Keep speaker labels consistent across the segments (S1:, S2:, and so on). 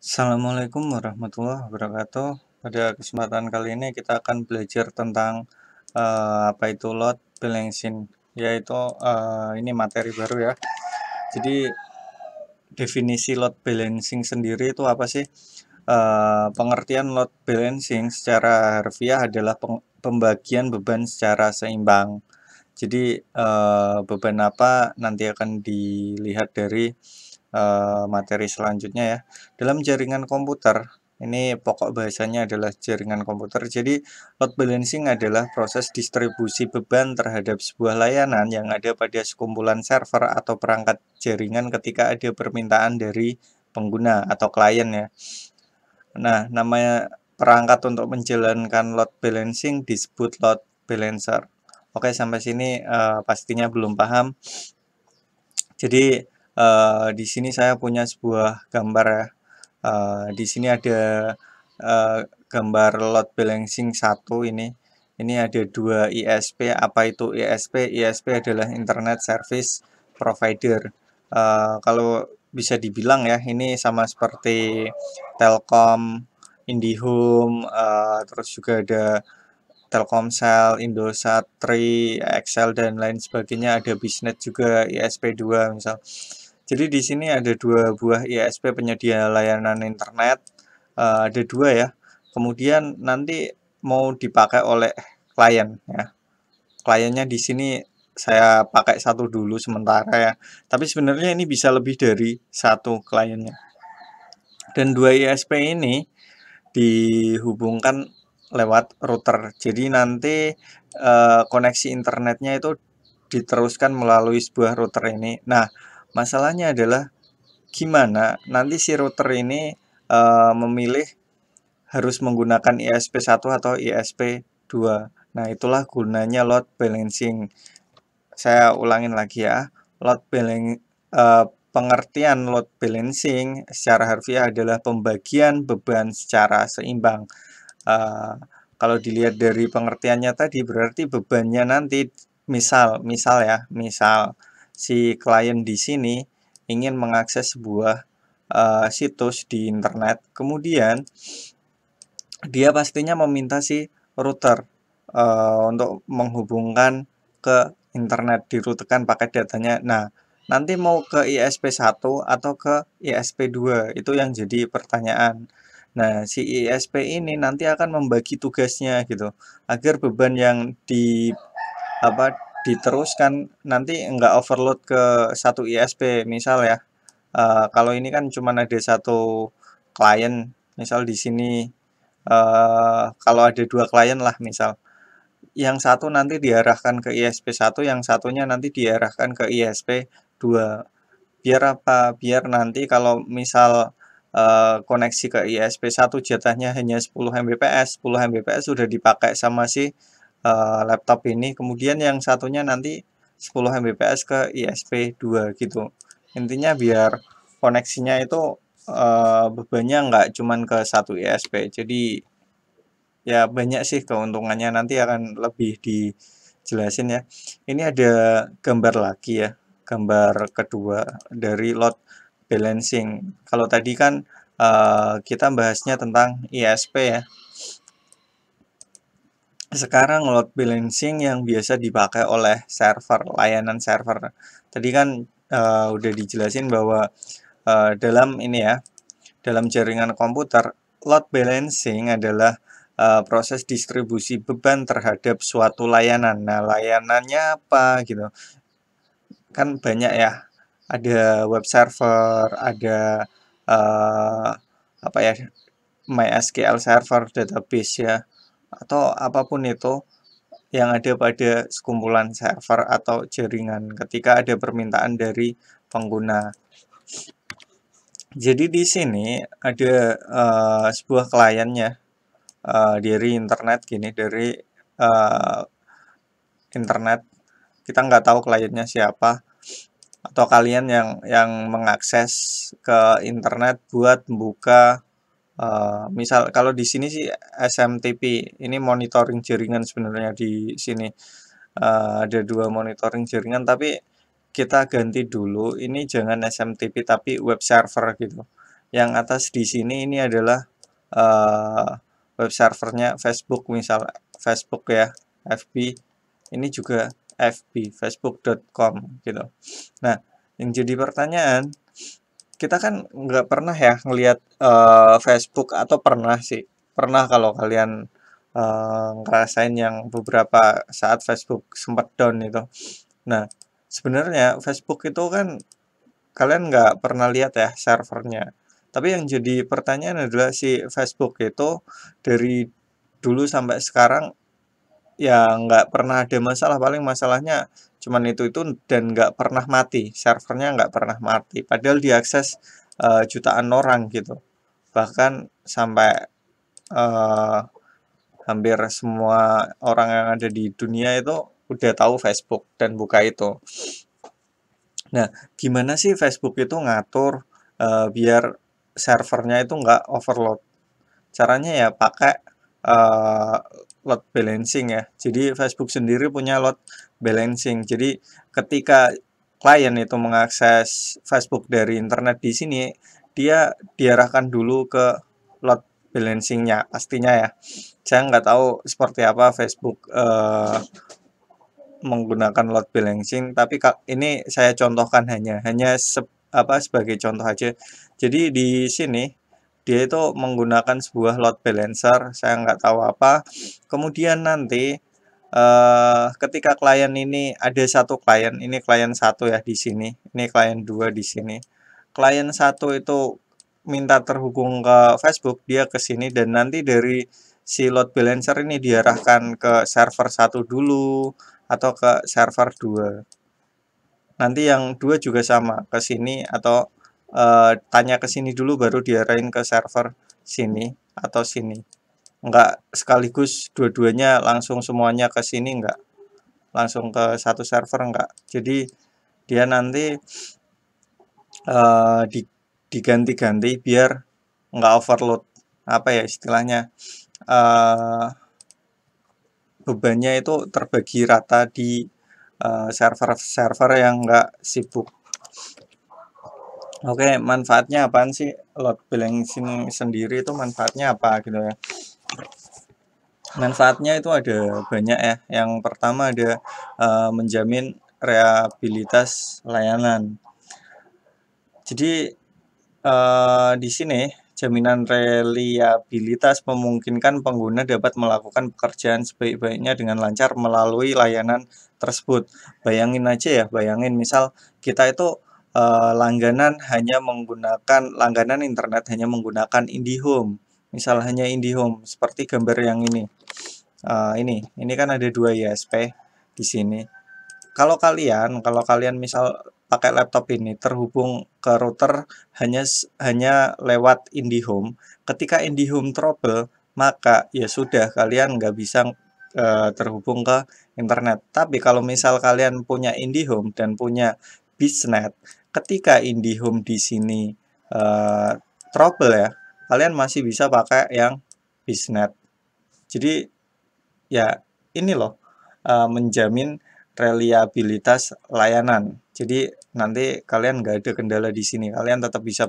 S1: Assalamualaikum warahmatullahi wabarakatuh. Pada kesempatan kali ini kita akan belajar tentang apa itu load balancing, yaitu ini materi baru ya. Jadi definisi load balancing sendiri itu apa sih? Pengertian load balancing secara harfiah adalah pembagian beban secara seimbang. Jadi beban apa nanti akan dilihat dari materi selanjutnya ya. Dalam jaringan komputer, ini pokok bahasanya adalah jaringan komputer. Jadi load balancing adalah proses distribusi beban terhadap sebuah layanan yang ada pada sekumpulan server atau perangkat jaringan ketika ada permintaan dari pengguna atau klien ya. Nah, namanya perangkat untuk menjalankan load balancing disebut load balancer. Oke, sampai sini pastinya belum paham. Jadi di sini saya punya sebuah gambar ya. Di sini ada gambar load balancing satu ini. Ini ada dua ISP. Apa itu ISP? ISP adalah Internet Service Provider. Kalau bisa dibilang ya, ini sama seperti Telkom, IndiHome, terus juga ada Telkomsel, Indosat, Tri, Excel dan lain sebagainya. Ada Bisnet juga, ISP2 misal. Jadi di sini ada dua buah ISP penyedia layanan internet, ada dua ya. Kemudian nanti mau dipakai oleh klien ya. Kliennya di sini saya pakai satu dulu sementara ya. Tapi sebenarnya ini bisa lebih dari satu kliennya. Dan dua ISP ini dihubungkan lewat router. Jadi nanti koneksi internetnya itu diteruskan melalui sebuah router ini. Nah, masalahnya adalah gimana nanti si router ini memilih harus menggunakan ISP1 atau ISP2. Nah, itulah gunanya load balancing. Saya ulangin lagi ya. Load balancing pengertian load balancing secara harfiah adalah pembagian beban secara seimbang. Kalau dilihat dari pengertiannya tadi berarti bebannya nanti misal si klien di sini ingin mengakses sebuah situs di internet, kemudian dia pastinya meminta si router untuk menghubungkan ke internet, dirutekan pakai datanya. Nah, nanti mau ke ISP1 atau ke ISP2 itu yang jadi pertanyaan. Nah, si ISP ini nanti akan membagi tugasnya gitu, agar beban yang diteruskan nanti enggak overload ke satu ISP. Misal ya, kalau ini kan cuma ada satu klien, misal di sini kalau ada dua klien lah misal, yang satu nanti diarahkan ke ISP1, yang satunya nanti diarahkan ke ISP2. Biar apa? Biar nanti kalau misal koneksi ke ISP1 jatahnya hanya 10 Mbps, 10 Mbps sudah dipakai sama si laptop ini, kemudian yang satunya nanti 10 Mbps ke ISP2 gitu. Intinya biar koneksinya itu bebannya nggak cuman ke satu ISP. Jadi ya banyak sih keuntungannya, nanti akan lebih dijelasin ya. Ini ada gambar lagi ya, gambar kedua dari load balancing. Kalau tadi kan kita bahasnya tentang ISP ya. Sekarang load balancing yang biasa dipakai oleh server, layanan server. Tadi kan udah dijelasin bahwa dalam ini ya, dalam jaringan komputer, load balancing adalah proses distribusi beban terhadap suatu layanan. Nah, layanannya apa gitu? Kan banyak ya. Ada web server, ada uh, apa ya, MySQL server, database ya, atau apapun itu yang ada pada sekumpulan server atau jaringan ketika ada permintaan dari pengguna. Jadi di sini ada sebuah kliennya dari internet gini, dari uh, internet. Kita nggak tahu kliennya siapa, atau kalian yang mengakses ke internet buat membuka misal kalau di sini sih SMTP, ini monitoring jaringan sebenarnya di sini. Ada dua monitoring jaringan, tapi kita ganti dulu, ini jangan SMTP tapi web server gitu. Yang atas di sini ini adalah web servernya Facebook, misal Facebook ya, FB. Ini juga FB, facebook.com gitu. Nah, yang jadi pertanyaan, kita kan nggak pernah ya ngelihat Facebook, atau pernah sih? Pernah kalau kalian ngerasain yang beberapa saat Facebook sempat down itu. Nah, sebenarnya Facebook itu kan kalian nggak pernah lihat ya servernya. Tapi yang jadi pertanyaan adalah si Facebook itu dari dulu sampai sekarang ya nggak pernah ada masalah, paling masalahnya cuman itu dan nggak pernah mati, servernya nggak pernah mati, padahal diakses jutaan orang gitu, bahkan sampai eh, hampir semua orang yang ada di dunia itu udah tahu Facebook dan buka itu. Nah, gimana sih Facebook itu ngatur biar servernya itu nggak overload? Caranya ya pakai uh, load balancing ya. Jadi Facebook sendiri punya load balancing. Jadi ketika klien itu mengakses Facebook dari internet di sini, dia diarahkan dulu ke load balancingnya pastinya ya. Saya nggak tahu seperti apa Facebook menggunakan load balancing, tapi ini saya contohkan hanya sebagai contoh aja. Jadi di sini dia itu menggunakan sebuah load balancer, saya nggak tahu apa. Kemudian nanti ketika klien ini ada satu klien, ini klien satu ya di sini, ini klien dua di sini. Klien satu itu minta terhubung ke Facebook, dia ke sini, dan nanti dari si load balancer ini diarahkan ke server satu dulu atau ke server 2. Nanti yang 2 juga sama ke sini, atau tanya ke sini dulu baru diarahin ke server sini atau sini. Enggak sekaligus dua-duanya langsung semuanya ke sini, enggak. Langsung ke satu server enggak. Jadi dia nanti diganti-ganti biar enggak overload. Apa ya istilahnya? Bebannya itu terbagi rata di server-server yang enggak sibuk. Oke, manfaatnya apaan sih load balancing sendiri, itu manfaatnya apa gitu ya? Manfaatnya itu ada banyak ya. Yang pertama ada menjamin reliabilitas layanan. Jadi di sini jaminan reliabilitas memungkinkan pengguna dapat melakukan pekerjaan sebaik-baiknya dengan lancar melalui layanan tersebut. Bayangin aja ya, bayangin misal kita itu langganan internet hanya menggunakan IndiHome. Misal hanya IndiHome seperti gambar yang ini. Ini kan ada 2 ISP di sini. Kalau kalian misal pakai laptop ini terhubung ke router hanya lewat IndiHome, ketika IndiHome trouble, maka ya sudah, kalian nggak bisa terhubung ke internet. Tapi kalau misal kalian punya IndiHome dan punya Biznet, ketika IndiHome di sini trouble ya, kalian masih bisa pakai yang Biznet. Jadi ya ini loh, menjamin reliabilitas layanan. Jadi nanti kalian nggak ada kendala di sini, kalian tetap bisa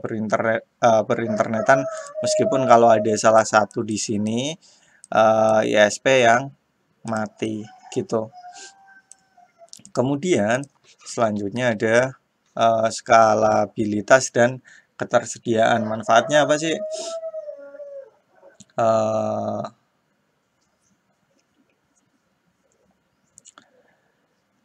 S1: berinternetan meskipun kalau ada salah satu di sini ISP yang mati gitu. Kemudian selanjutnya ada skalabilitas dan ketersediaan. Manfaatnya apa sih?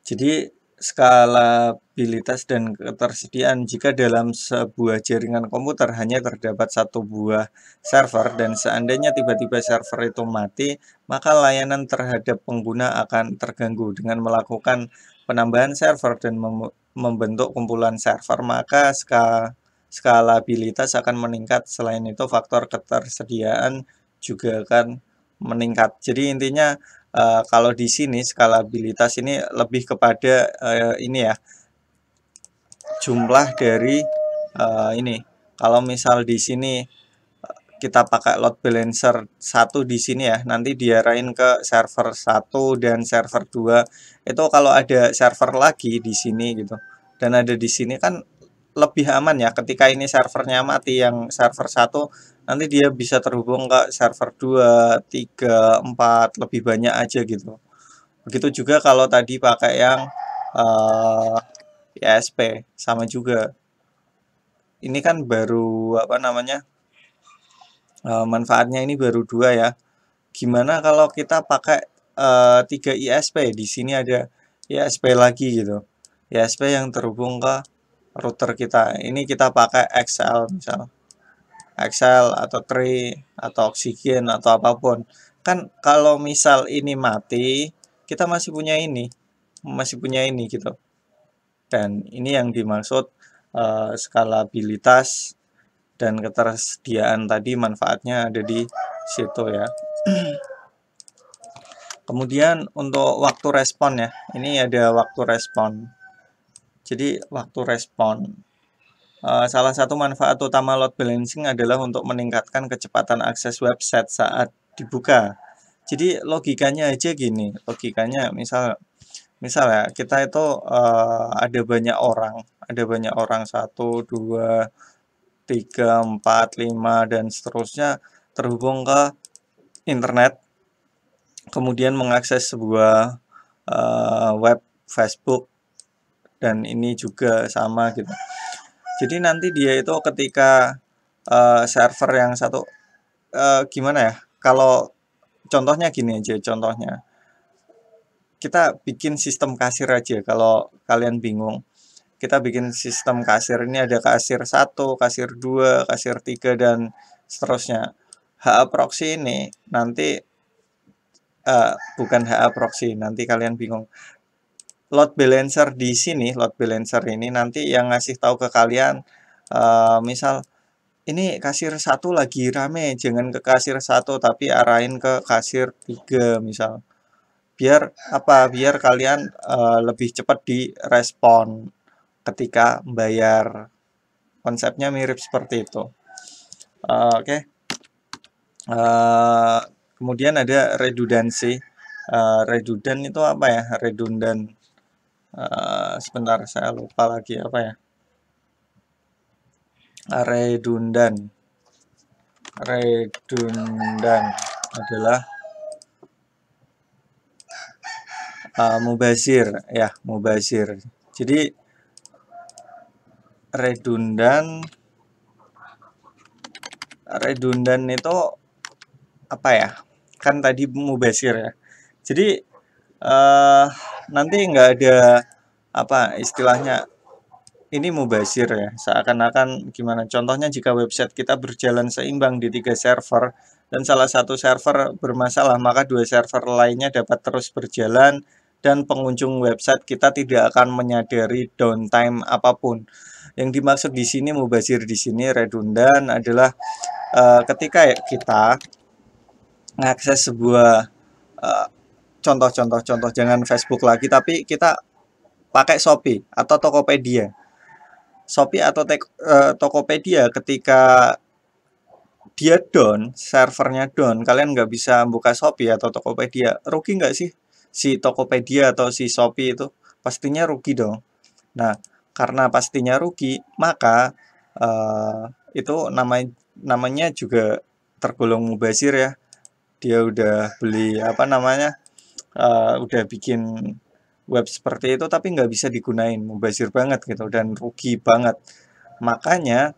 S1: Jadi skalabilitas dan ketersediaan, jika dalam sebuah jaringan komputer hanya terdapat satu buah server dan seandainya tiba-tiba server itu mati, maka layanan terhadap pengguna akan terganggu. Dengan melakukan penambahan server dan membentuk kumpulan server, maka skalabilitas akan meningkat. Selain itu, faktor ketersediaan juga akan meningkat. Jadi intinya kalau di sini skalabilitas ini lebih kepada ini ya, jumlah dari ini. Kalau misal di sini kita pakai load balancer satu di sini ya, nanti diarahin ke server 1 dan server 2. Itu kalau ada server lagi di sini gitu dan ada di sini kan lebih aman ya ketika ini servernya mati yang server satu, nanti dia bisa terhubung ke server 2, 3, 4 lebih banyak aja gitu. Begitu juga kalau tadi pakai yang uh, ISP sama juga. Ini kan baru apa namanya? Manfaatnya ini baru 2 ya. Gimana kalau kita pakai 3 ISP? Di sini ada ISP lagi gitu. ISP yang terhubung ke router kita. Ini kita pakai XL misal. XL atau Tree atau Oxygen atau apapun. Kan kalau misal ini mati, kita masih punya ini. Masih punya ini gitu. Dan ini yang dimaksud skalabilitas dan ketersediaan tadi manfaatnya ada di situ ya. Kemudian untuk waktu respon ya, ini ada waktu respon. Jadi waktu respon, salah satu manfaat utama load balancing adalah untuk meningkatkan kecepatan akses website saat dibuka. Jadi logikanya aja gini, logikanya misal ya kita itu ada banyak orang 1, 2, 3, 4, 5 dan seterusnya terhubung ke internet, kemudian mengakses sebuah web Facebook dan ini juga sama gitu. Jadi nanti dia itu ketika server yang satu gimana ya? Kalau contohnya gini aja, contohnya kita bikin sistem kasir aja. Kalau kalian bingung, kita bikin sistem kasir ini ada kasir 1, kasir 2, kasir 3 dan seterusnya. HA proxy ini nanti bukan HA proxy, nanti kalian bingung. Load balancer di sini, load balancer ini nanti yang ngasih tahu ke kalian, misal ini kasir 1 lagi rame, jangan ke kasir 1 tapi arahin ke kasir 3 misal. Biar apa? Biar kalian lebih cepat direspon ketika bayar. Konsepnya mirip seperti itu. Oke. Kemudian ada redundancy. Redundant itu apa ya? Redundant. Sebentar, saya lupa lagi apa ya? Redundant adalah mubazir ya, mubazir. Jadi redundant itu apa ya? Kan tadi mubazir ya. Jadi nanti nggak ada apa istilahnya, ini mubazir ya, seakan-akan gimana, contohnya jika website kita berjalan seimbang di 3 server dan salah satu server bermasalah, maka 2 server lainnya dapat terus berjalan dan pengunjung website kita tidak akan menyadari downtime apapun. Yang dimaksud di sini mubazir di sini redundan adalah ketika kita mengakses sebuah contoh jangan Facebook lagi, tapi kita pakai Shopee atau Tokopedia. Shopee atau Tokopedia ketika dia down, servernya down, kalian nggak bisa buka Shopee atau Tokopedia, rugi nggak sih si Tokopedia atau si Shopee itu? Pastinya rugi dong. Nah, karena pastinya rugi, maka itu namanya juga tergolong mubazir ya. Dia udah beli apa namanya, udah bikin web seperti itu tapi nggak bisa digunain, mubazir banget gitu dan rugi banget. Makanya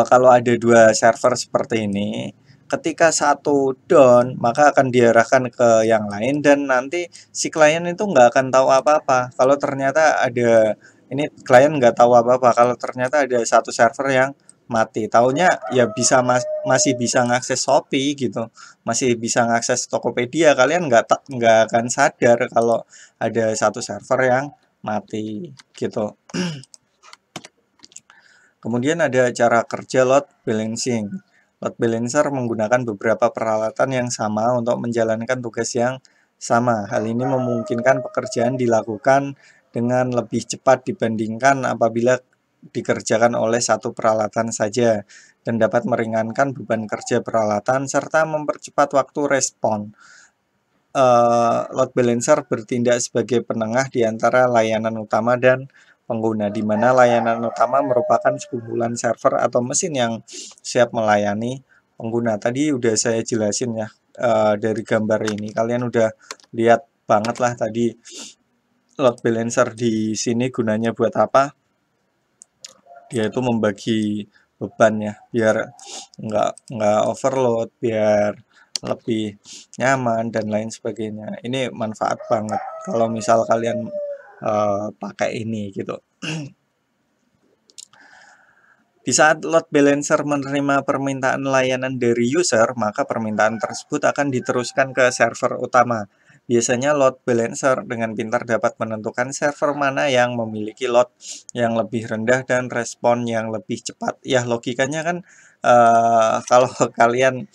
S1: kalau ada 2 server seperti ini, ketika satu down maka akan diarahkan ke yang lain dan nanti si klien itu nggak akan tahu apa-apa. Kalau ternyata ada ini klien nggak tahu apa-apa kalau ternyata ada satu server yang mati. Taunya ya masih bisa ngakses Shopee gitu, masih bisa ngakses Tokopedia. Kalian nggak akan sadar kalau ada satu server yang mati gitu. Kemudian ada cara kerja load balancing. Load balancer menggunakan beberapa peralatan yang sama untuk menjalankan tugas yang sama. Hal ini memungkinkan pekerjaan dilakukan dengan lebih cepat dibandingkan apabila dikerjakan oleh satu peralatan saja dan dapat meringankan beban kerja peralatan serta mempercepat waktu respon. Load balancer bertindak sebagai penengah di antara layanan utama dan pengguna, di mana layanan utama merupakan sekumpulan server atau mesin yang siap melayani pengguna. Tadi udah saya jelasin ya, dari gambar ini. Kalian udah lihat banget lah tadi load balancer di sini gunanya buat apa. Dia itu membagi beban ya, biar nggak overload, biar lebih nyaman dan lain sebagainya. Ini manfaat banget kalau misal kalian pakai ini gitu. Di saat load balancer menerima permintaan layanan dari user, maka permintaan tersebut akan diteruskan ke server utama. Biasanya load balancer dengan pintar dapat menentukan server mana yang memiliki load yang lebih rendah dan respon yang lebih cepat. Ya, logikanya kan kalau kalian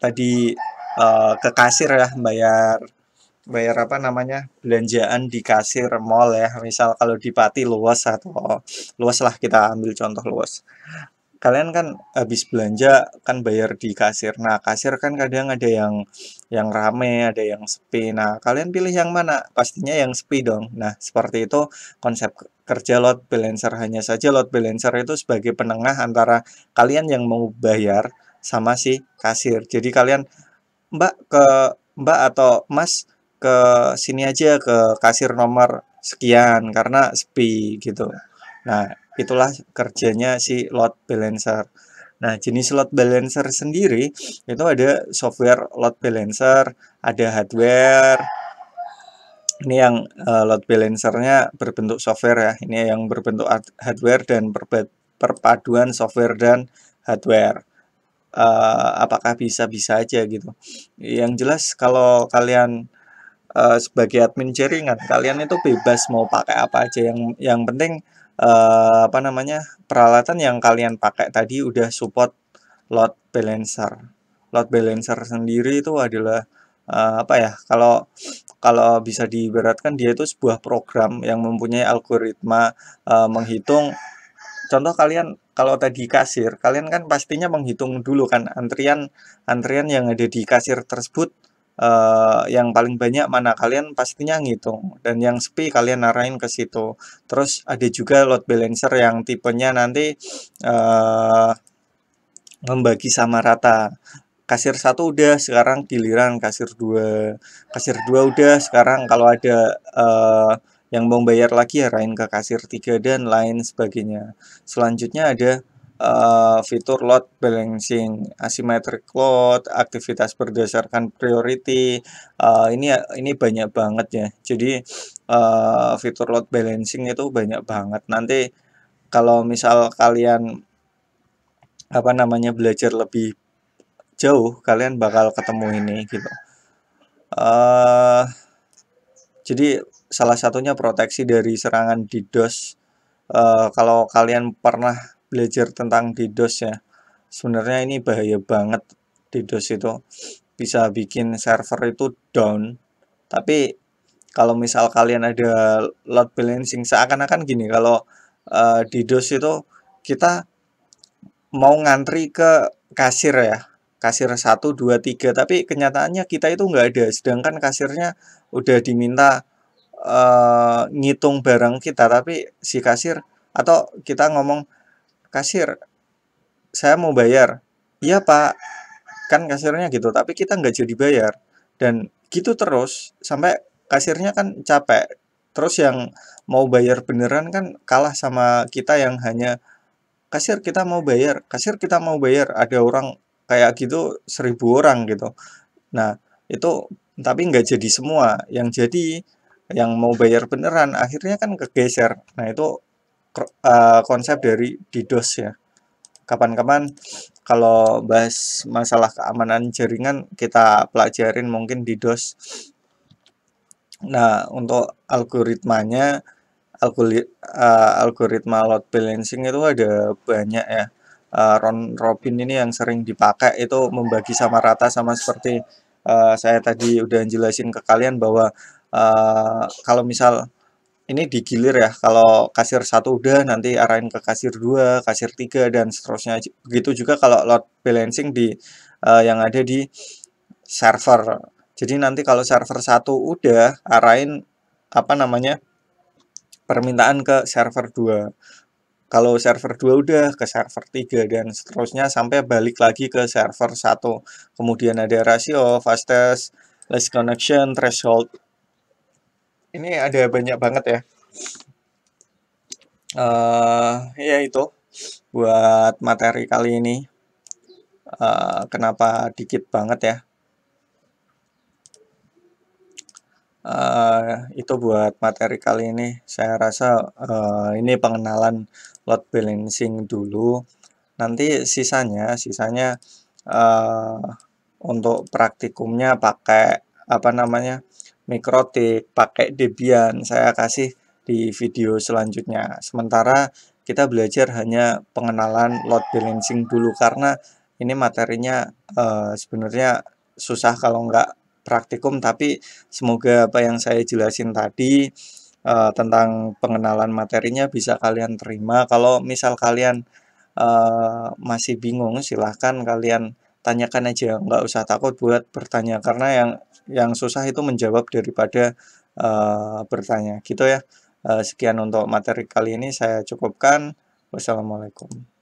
S1: tadi ke kasir ya, bayar apa namanya, belanjaan di kasir mall ya, misal kalau di Pati luas, atau luas lah, kita ambil contoh luas. Kalian kan habis belanja kan bayar di kasir. Nah, kasir kan kadang ada yang rame, ada yang sepi. Nah, kalian pilih yang mana? Pastinya yang sepi dong. Nah, seperti itu konsep kerja load balancer. Hanya saja load balancer itu sebagai penengah antara kalian yang mau bayar sama si kasir. Jadi kalian, Mbak atau Mas, ke sini aja ke kasir nomor sekian karena sepi gitu. Nah, itulah kerjanya si load balancer. Nah, jenis load balancer sendiri itu ada software load balancer, ada hardware. Ini yang load balancernya berbentuk software ya. Ini yang berbentuk hardware dan perpaduan software dan hardware. Apakah bisa-bisa aja gitu. Yang jelas kalau kalian sebagai admin jaringan, kalian itu bebas mau pakai apa aja. Yang penting apa namanya, peralatan yang kalian pakai tadi udah support load balancer. Load balancer sendiri itu adalah apa ya? Kalau bisa diibaratkan, dia itu sebuah program yang mempunyai algoritma menghitung. Contoh, kalian kalau tadi kasir, kalian kan pastinya menghitung dulu kan antrian yang ada di kasir tersebut, yang paling banyak mana, kalian pastinya ngitung, dan yang sepi kalian arahin ke situ. Terus ada juga load balancer yang tipenya nanti membagi sama rata. Kasir 1 udah, sekarang giliran kasir 2. Kasir 2 udah, sekarang kalau ada yang mau bayar lagi arahin ke kasir 3 dan lain sebagainya. Selanjutnya ada fitur load balancing, asymmetric load, aktivitas berdasarkan priority. Ini banyak banget ya. Jadi fitur load balancing itu banyak banget. Nanti kalau misal kalian apa namanya, belajar lebih jauh, kalian bakal ketemu ini gitu. Jadi salah satunya proteksi dari serangan DDoS. Kalau kalian pernah belajar tentang DDoS ya, sebenarnya ini bahaya banget. DDoS itu bisa bikin server itu down. Tapi kalau misal kalian ada load balancing, seakan-akan gini, kalau DDoS itu kita mau ngantri ke kasir ya, kasir 1, 2, 3, tapi kenyataannya kita itu nggak ada, sedangkan kasirnya udah diminta ngitung barang kita, tapi si kasir, atau kita ngomong, "Kasir, saya mau bayar." "Iya Pak," kan kasirnya gitu, tapi kita nggak jadi bayar. Dan gitu terus sampai kasirnya kan capek. Terus yang mau bayar beneran kan kalah sama kita yang hanya, "Kasir kita mau bayar, kasir kita mau bayar." Ada orang kayak gitu 1000 orang gitu. Nah, itu tapi nggak jadi semua. Yang jadi yang mau bayar beneran, akhirnya kan kegeser. Nah, itu konsep dari DDoS ya. Kapan-kapan kalau bahas masalah keamanan jaringan, kita pelajarin mungkin DDoS. Nah, untuk algoritmanya, algoritma load balancing itu ada banyak ya. Round robin ini yang sering dipakai, itu membagi sama rata, sama seperti saya tadi udah jelasin ke kalian bahwa kalau misal ini digilir ya, kalau kasir 1 udah, nanti arahin ke kasir 2, kasir 3, dan seterusnya. Begitu juga kalau load balancing di yang ada di server. Jadi nanti kalau server 1 udah, arahin apa namanya, permintaan ke server 2. Kalau server 2 udah ke server 3 dan seterusnya sampai balik lagi ke server 1. Kemudian ada rasio, fastest, last connection, threshold. Ini ada banyak banget ya. Ya itu buat materi kali ini. Kenapa dikit banget ya? Itu buat materi kali ini. Saya rasa ini pengenalan load balancing dulu. Nanti sisanya untuk praktikumnya pakai apa namanya mikrotik, pakai Debian. Saya kasih di video selanjutnya. Sementara kita belajar hanya pengenalan load balancing dulu karena ini materinya sebenarnya susah kalau nggak praktikum, tapi semoga apa yang saya jelasin tadi tentang pengenalan materinya bisa kalian terima. Kalau misal kalian masih bingung, silahkan kalian tanyakan aja, nggak usah takut buat bertanya karena yang susah itu menjawab daripada bertanya gitu ya. Sekian untuk materi kali ini saya cukupkan. Wassalamualaikum.